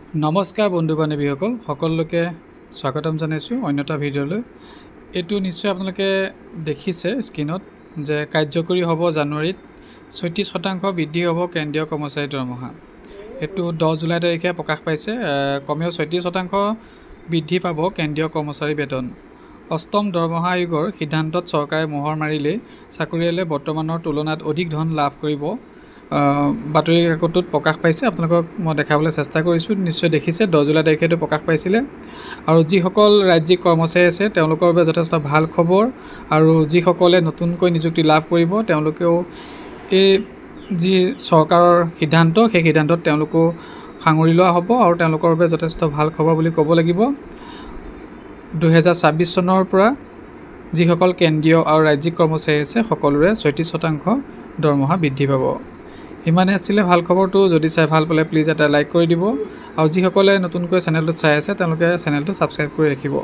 নমস্কাৰ বন্ধু বান্ধৱীসকল সকলোকে স্বাগতম জনাইছোঁ অন্য এটা ভিডিঅ'লৈ। এইটো নিশ্চয় আপোনালোকে দেখিছে স্ক্ৰীনত যে কাৰ্যকৰী হ'ব জানুৱাৰীত ৩৬% বৃদ্ধি হ'ব কেন্দ্ৰীয় কৰ্মচাৰীৰ দৰমহা। এইটো 10 জুলাই তাৰিখে প্ৰকাশ পাইছে। কমেও ৩৬% বৃদ্ধি পাব কেন্দ্ৰীয় কৰ্মচাৰী বেতন। অষ্টম দৰমহা আয়োগৰ সিদ্ধান্তত চৰকাৰে মোহৰ মাৰিলেই চাকৰিয়ালে বৰ্তমানৰ তুলনাত অধিক ধন লাভ কৰিব। বাতৰি কাকতত প্ৰকাশ পাইছে, আপোনালোকক মই দেখাবলৈ চেষ্টা কৰিছোঁ। নিশ্চয় দেখিছে 10 জুলাই তাৰিখে এইটো প্ৰকাশ পাইছিলে। আৰু যিসকল ৰাজ্যিক কৰ্মচাৰী আছে তেওঁলোকৰ বাবে যথেষ্ট ভাল খবৰ। আৰু যিসকলে নতুনকৈ নিযুক্তি লাভ কৰিব তেওঁলোকেও এই যি চৰকাৰৰ সিদ্ধান্ত সেই সিদ্ধান্তত তেওঁলোকো সাঙুৰি লোৱা হ'ব আৰু তেওঁলোকৰ বাবে যথেষ্ট ভাল খবৰ বুলি ক'ব লাগিব। 2026 চনৰ পৰা যিসকল কেন্দ্ৰীয় আৰু ৰাজ্যিক কৰ্মচাৰী আছে সকলোৰে ৩৬% দৰমহা বৃদ্ধি পাব। ইমানে আছিলে ভাল খবৰটো। যদি চাই ভাল পালে প্লিজ এটা লাইক কৰি দিব আৰু যিসকলে নতুনকৈ চেনেলটোত চাই আছে তেওঁলোকে চেনেলটো ছাবস্ক্ৰাইব কৰি ৰাখিব।